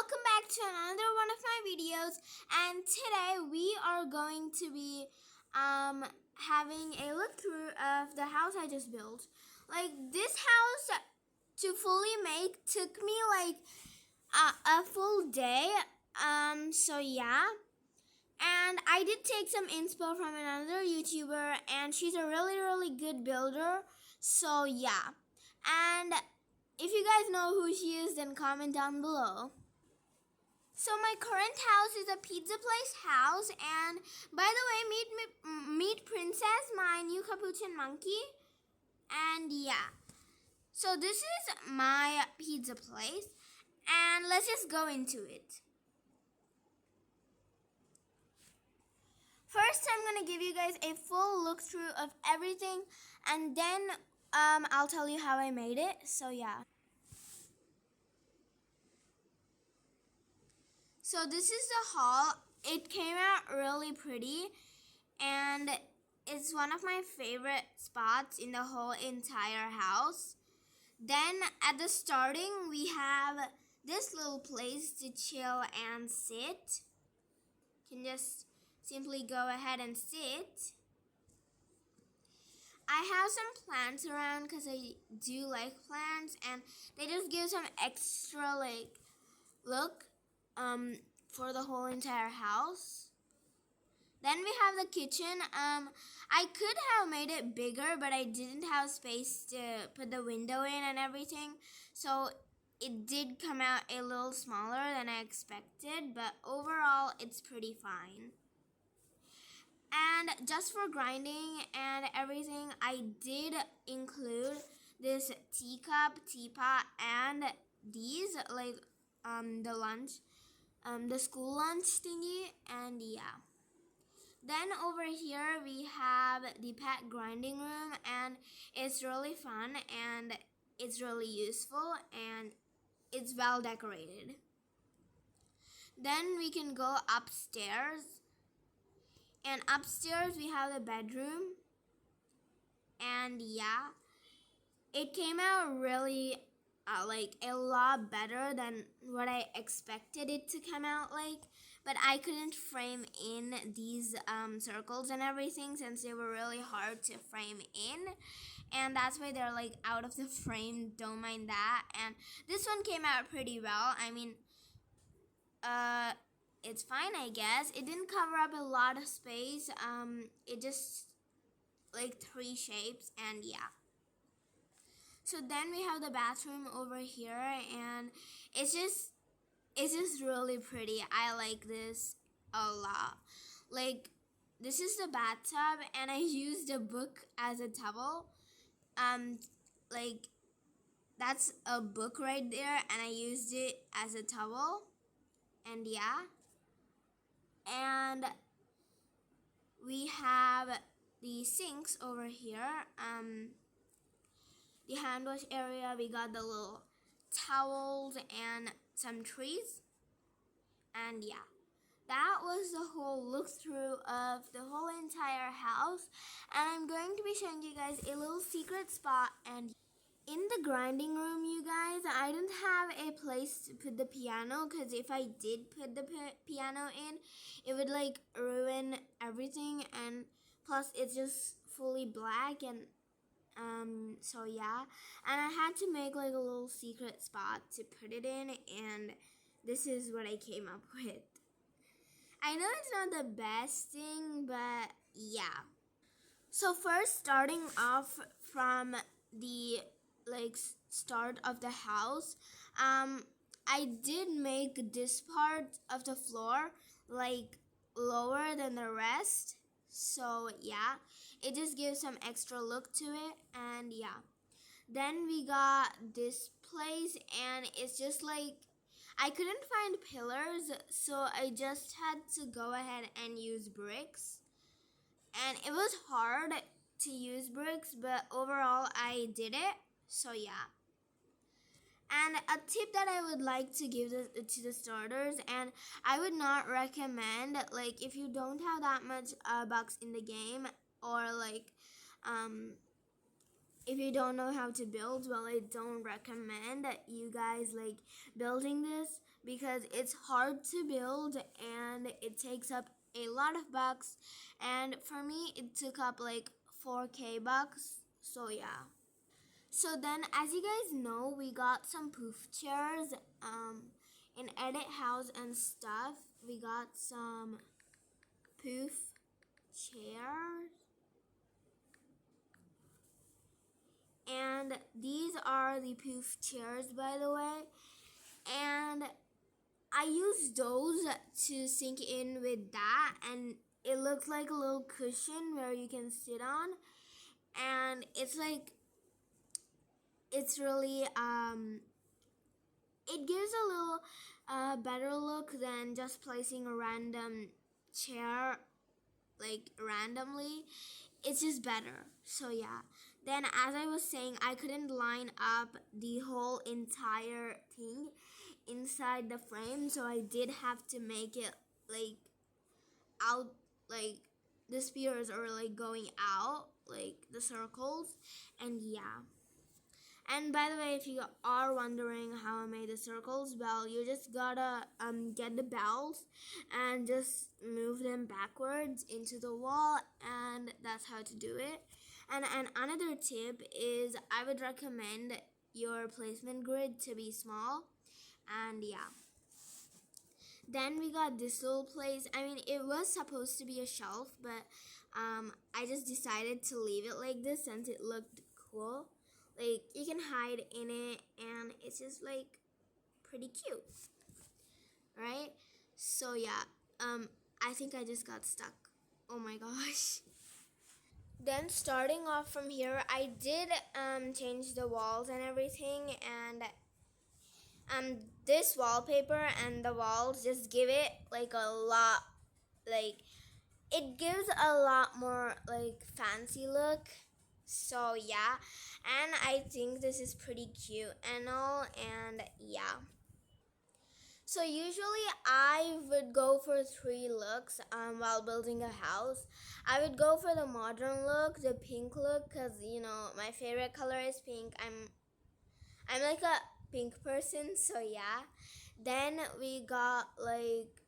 welcome back to another one of my videos, and today we are going to be having a look through of the house I just built. Like, this house to fully make took me like a full day, so yeah. And I did take some inspo from another YouTuber, and she's a really good builder, so yeah. And if you guys know who she is, then comment down below. So my current house is a pizza place house, and by the way, meet Princess, my new capuchin monkey. And yeah, so this is my pizza place, and let's just go into it. First, I'm gonna give you guys a full look through of everything, and then I'll tell you how I made it. So yeah. So this is the hall. It came out really pretty, and it's one of my favorite spots in the whole entire house. Then at the starting, we have this little place to chill and sit. You can just simply go ahead and sit. I have some plants around because I do like plants, and they just give some extra like look for the whole entire house. Then we have the kitchen. I could have made it bigger, but I didn't have space to put the window in and everything. So it did come out a little smaller than I expected, but overall it's pretty fine. And just for grinding and everything, I did include this teacup, teapot, and these like the school lunch thingy, and yeah. Then over here we have the pet grinding room, and it's really fun and it's really useful and it's well decorated. Then we can go upstairs, and upstairs we have the bedroom, and yeah, it came out really like a lot better than what I expected it to come out like, but I couldn't frame in these circles and everything since they were really hard to frame in, and that's why they're like out of the frame. Don't mind that. And this one came out pretty well. I mean, it's fine, I guess. It didn't cover up a lot of space. It just like 3 shapes, and yeah. So then we have the bathroom over here, and it's just really pretty. I like this a lot. Like, this is the bathtub, and I used a book as a towel. Like, that's a book right there, and I used it as a towel. And yeah. And we have the sinks over here. The hand wash area, we got the little towels and some trees. And yeah, that was the whole look through of the whole entire house, and I'm going to be showing you guys a little secret spot. And in the grinding room, you guys, I didn't have a place to put the piano, because if I did put the piano in, it would like ruin everything, and plus it's just fully black, and so yeah. And I had to make like a little secret spot to put it in, and this is what I came up with. I know it's not the best thing, but yeah. So first, starting off from the like start of the house, I did make this part of the floor like lower than the rest. So yeah, it just gives some extra look to it, and yeah. Then we got this place, and it's just like I couldn't find pillars, so I just had to go ahead and use bricks. And it was hard to use bricks, but overall I did it. So yeah. And a tip that I would like to give to the starters, and I would not recommend, like, if you don't have that much bucks in the game, or like if you don't know how to build, well, I don't recommend that you guys like building this because it's hard to build and it takes up a lot of bucks. And for me, it took up like 4K bucks. So yeah. So then, as you guys know, we got some poof chairs in Edit House and stuff. We got some poof chairs. And these are the poof chairs, by the way. And I used those to sink in with that, and it looks like a little cushion where you can sit on. And it's like, it's really, it gives a little better look than just placing a random chair like randomly. It's just better. So yeah. Then as I was saying, I couldn't line up the whole entire thing inside the frame, so I did have to make it like out, like the spears are like going out, like the circles. And yeah. And by the way, if you are wondering how I made the circles, well, you just gotta get the bells and just move them backwards into the wall, and that's how to do it. And another tip is I would recommend your placement grid to be small, and yeah. Then we got this little place. I mean, it was supposed to be a shelf, but I just decided to leave it like this since it looked cool. Like, you can hide in it, and it's just like pretty cute, right? So yeah, I think I just got stuck. Oh my gosh. Then starting off from here, I did change the walls and everything, and this wallpaper and the walls just give it like a lot, like it gives a lot more like fancy look. So yeah, and I think this is pretty cute and all, and yeah. So usually I would go for 3 looks while building a house. I would go for the modern look, the pink look, cause you know my favorite color is pink. I'm like a pink person, so yeah. Then we got like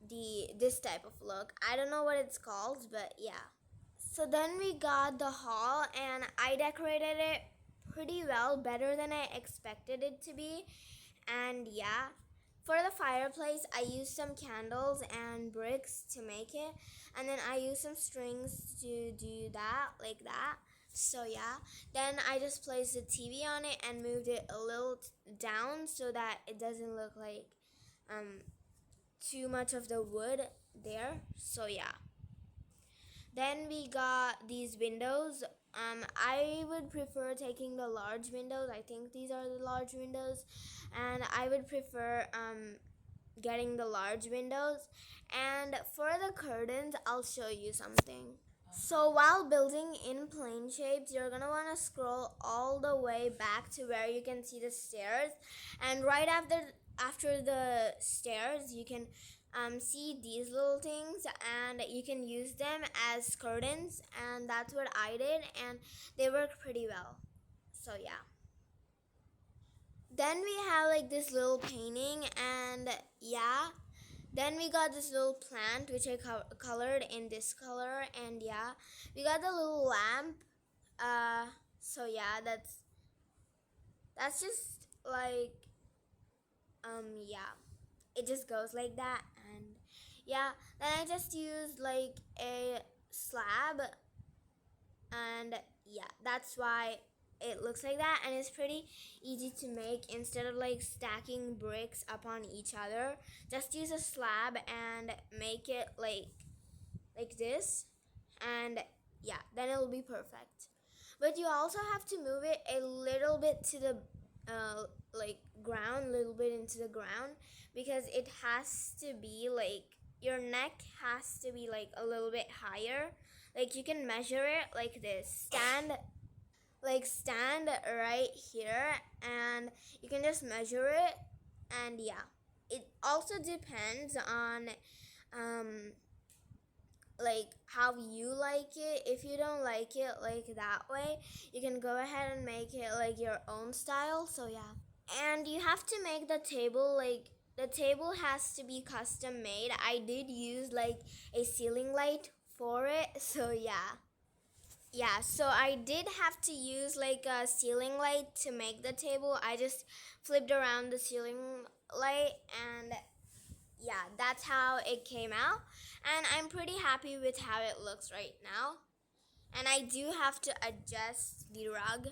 this type of look. I don't know what it's called, but yeah. So then we got the hall, and I decorated it pretty well, better than I expected it to be. And yeah, for the fireplace, I used some candles and bricks to make it, and then I used some strings to do that, like that. So yeah, then I just placed the TV on it and moved it a little down so that it doesn't look like um, too much of the wood there. So yeah. Then we got these windows. I would prefer taking the large windows. I think these are the large windows. And I would prefer getting the large windows. And for the curtains, I'll show you something. So while building in plane shapes, you're gonna wanna scroll all the way back to where you can see the stairs. And right after the stairs, you can see these little things, and you can use them as curtains, and that's what I did, and they work pretty well. So yeah. Then we have like this little painting, and yeah. Then we got this little plant which I colored in this color, and yeah, we got the little lamp. So yeah, that's just like yeah, it just goes like that, and yeah. Then I just used like a slab, and yeah, that's why it looks like that, and it's pretty easy to make. Instead of like stacking bricks upon each other, just use a slab and make it like this, and yeah, then it'll be perfect. But you also have to move it a little bit to the like ground, a little bit into the ground, because it has to be like your neck has to be like a little bit higher. Like you can measure it like this. Stand right here, and you can just measure it, and yeah. It also depends on like how you like it. If you don't like it like that way, you can go ahead and make it like your own style. So yeah. And you have to make the table like the table has to be custom made. I did use like a ceiling light for it. So yeah. Yeah, so I did have to use like a ceiling light to make the table. I just flipped around the ceiling light and yeah, that's how it came out. And I'm pretty happy with how it looks right now. And I do have to adjust the rug.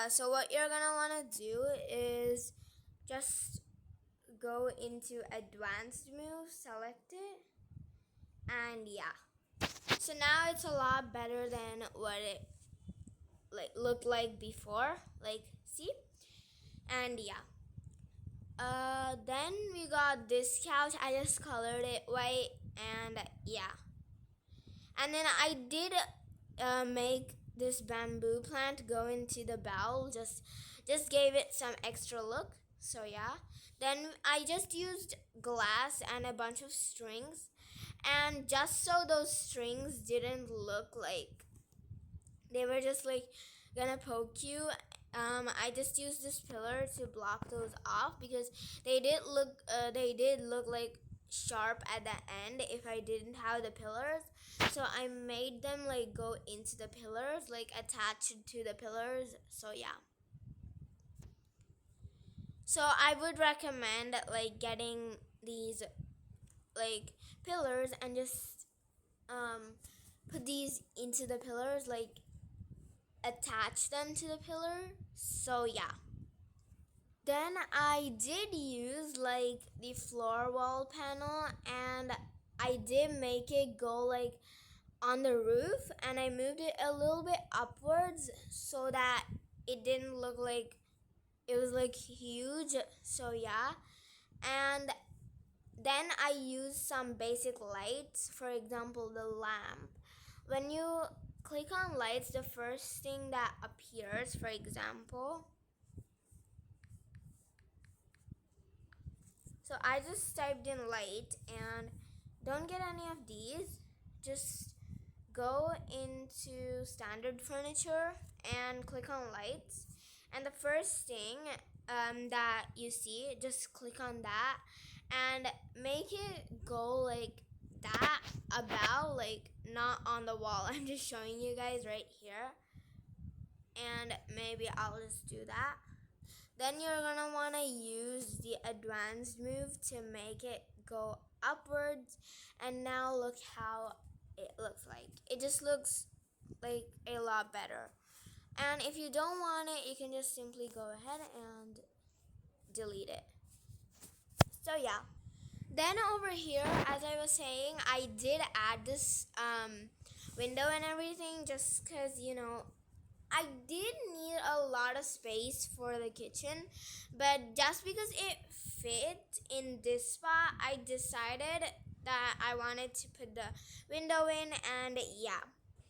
So what you're gonna wanna do is just go into advanced move, select it, and yeah. So now it's a lot better than what it like looked like before. Like see? And yeah. Then we got this couch. I just colored it white and yeah. And then I did make this bamboo plant go into the bowl. Just gave it some extra look. So yeah. Then I just used glass and a bunch of strings. And just so those strings didn't look like they were just like gonna poke you, I just used this pillar to block those off because they did look like sharp at the end if I didn't have the pillars. So I made them like go into the pillars, like attached to the pillars. So yeah. So I would recommend like getting these like pillars and just put these into the pillars, like attach them to the pillar. So yeah. Then I did use like the floor wall panel and I did make it go like on the roof and I moved it a little bit upwards so that it didn't look like it was like huge. So yeah. And then I used some basic lights, for example, the lamp. When you click on lights, the first thing that appears, for example, so I just typed in light and don't get any of these. Just go into standard furniture and click on lights. And the first thing that you see, just click on that and make it go like that, about like not on the wall. I'm just showing you guys right here. And maybe I'll just do that. Then you're gonna wanna use the advanced move to make it go upwards. And now look how it looks like. It just looks like a lot better. And if you don't want it, you can just simply go ahead and delete it. So yeah. Then over here, as I was saying, I did add this window and everything just because, you know, I did need a lot of space for the kitchen, but just because it fit in this spot, I decided that I wanted to put the window in, and yeah.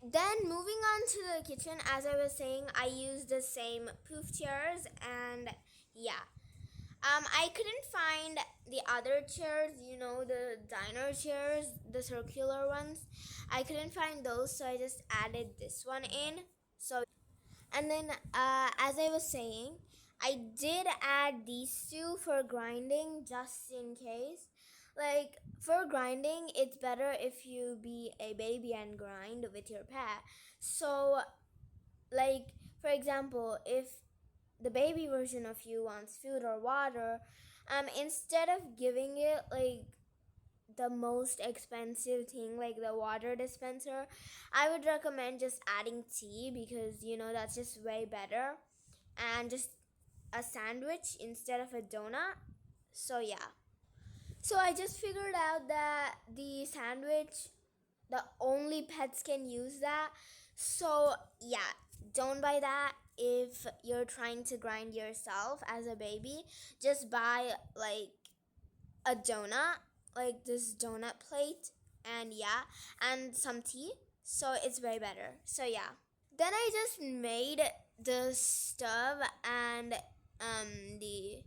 Then moving on to the kitchen, as I was saying, I used the same poof chairs, and yeah. I couldn't find the other chairs, you know, the diner chairs, the circular ones. I couldn't find those, so I just added this one in. So and then, as I was saying, I did add these two for grinding just in case. Like, for grinding, it's better if you be a baby and grind with your pet. So, like, for example, if the baby version of you wants food or water, instead of giving it, like, the most expensive thing like the water dispenser, I would recommend just adding tea because you know that's just way better, and just a sandwich instead of a donut. So yeah. So I just figured out that the sandwich, the only pets can use that. So yeah, don't buy that if you're trying to grind yourself as a baby. Just buy like a donut, like this donut plate, and yeah, and some tea. So it's way better. So yeah. Then I just made the stove and the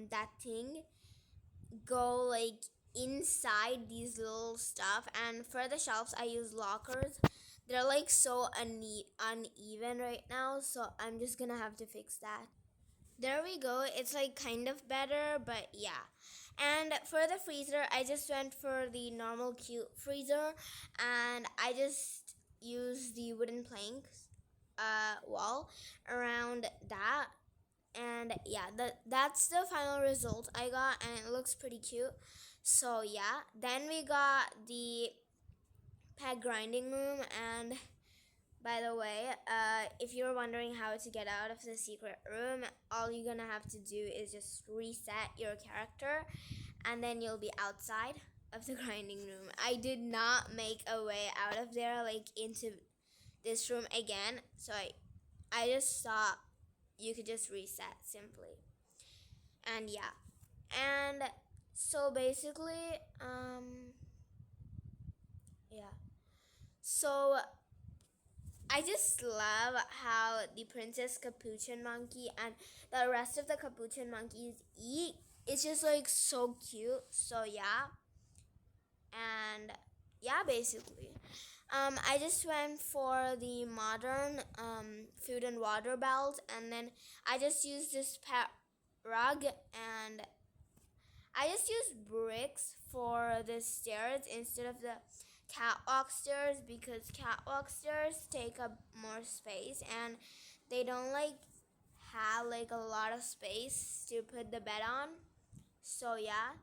that thing go like inside these little stuff, and for the shelves I use lockers. They're like so uneven right now, so I'm just gonna have to fix that. There we go. It's like kind of better, but yeah. And for the freezer, I just went for the normal cute freezer, and I just used the wooden planks wall around that. And yeah, that's the final result I got, and it looks pretty cute. So yeah, then we got the peg grinding room. And by the way, if you're wondering how to get out of the secret room, all you're gonna have to do is just reset your character, and then you'll be outside of the grinding room. I did not make a way out of there, like into this room again, so I just thought you could just reset simply. And yeah, and so basically, yeah. So I just love how the Princess Capuchin Monkey and the rest of the Capuchin Monkeys eat. It's just like so cute. So yeah. And yeah, basically. I just went for the modern food and water belt, and then I just used this pet rug, and I just used bricks for the stairs instead of the catwalk stairs, because catwalk stairs take up more space, and they don't like have like a lot of space to put the bed on. So yeah,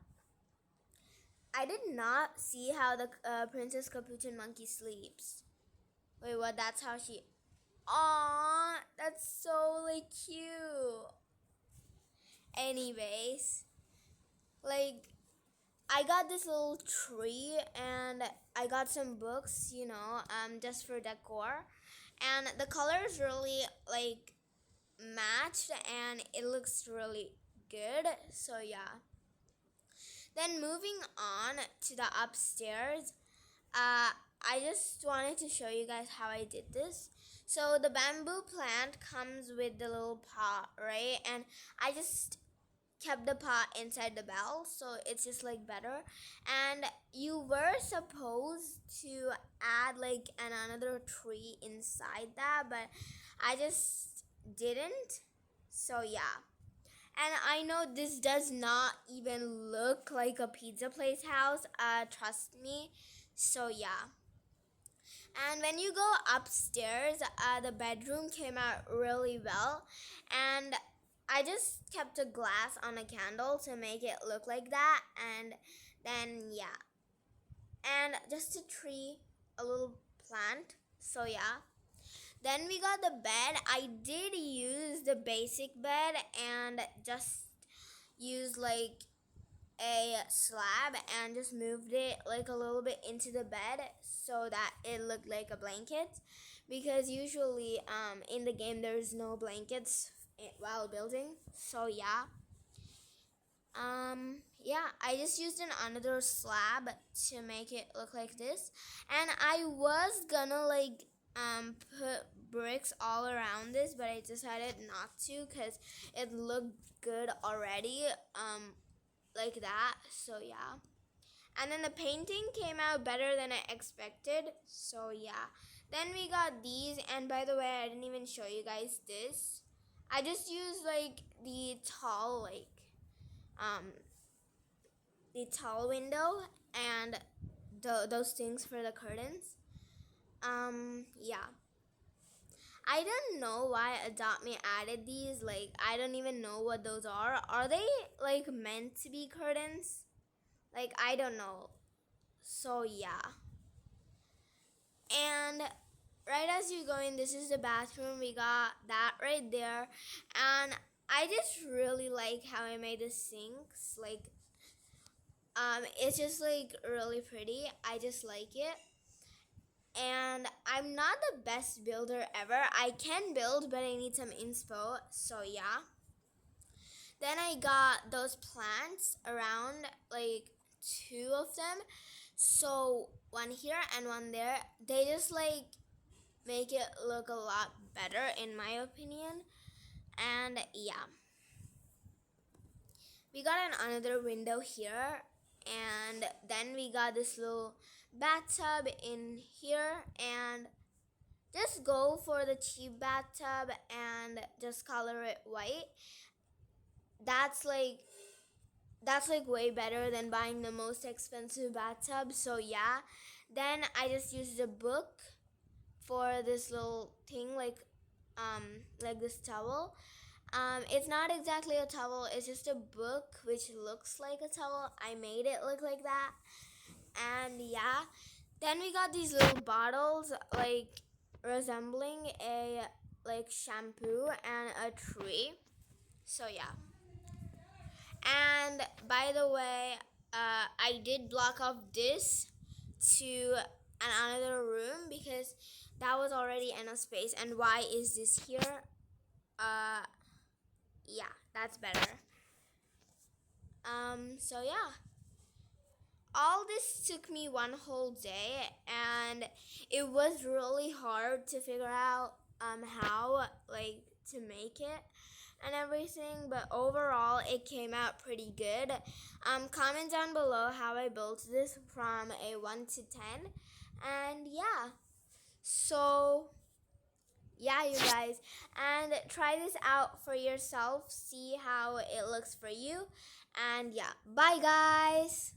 I did not see how the Princess Capuchin Monkey sleeps. Wait, what? That's how she. Aww, that's so like cute. Anyways, like I got this little tree, and I got some books, just for decor. And the colors really like matched, and it looks really good. So yeah. Then moving on to the upstairs, I just wanted to show you guys how I did this. So the bamboo plant comes with the little pot, right? And I just kept the pot inside the bell, so it's just like better. And you were supposed to add like another tree inside that, but I just didn't. So yeah. And I know this does not even look like a pizza place house, trust me. So yeah. And when you go upstairs, the bedroom came out really well. And I just kept a glass on a candle to make it look like that. And then, yeah. And just a tree, a little plant. So, yeah. Then we got the bed. I did use the basic bed and just use like a slab and just moved it like a little bit into the bed so that it looked like a blanket, because usually in the game there's no blankets while building. So yeah. Yeah, I just used another slab to make it look like this, and I was gonna like put bricks all around this, but I decided not to because it looked good already like that. So yeah. And then the painting came out better than I expected. So yeah. Then we got these, and by the way, I didn't even show you guys this. I just used like um the tall window and those things for the curtains. Yeah. I don't know why Adopt Me added these. Like, I don't even know what those are. Are they like meant to be curtains? Like, I don't know. So yeah. And right as you go in, this is the bathroom. We got that right there. And I just really like how I made the sinks. Like, it's just like really pretty. I just like it. And I'm not the best builder ever. I can build, but I need some inspo. So yeah. Then I got those plants around, like two of them. So one here and one there. They just like make it look a lot better in my opinion. And yeah. We got another window here. And then we got this little bathtub in here, and just go for the cheap bathtub and just color it white. That's like way better than buying the most expensive bathtub. So yeah, then I just used a book for this little thing, like this towel. It's not exactly a towel, it's just a book which looks like a towel. I made it look like that. And yeah, then we got these little bottles like resembling a like shampoo and a tree. So yeah. And by the way, I did block off this to another room because that was already enough space. And why is this here? Yeah, that's better. So yeah, all this took me one whole day, and it was really hard to figure out how like to make it and everything, but overall it came out pretty good. Comment down below how I built this from a 1 to 10. And yeah, so yeah, you guys, and try this out for yourself, see how it looks for you. And yeah, bye guys.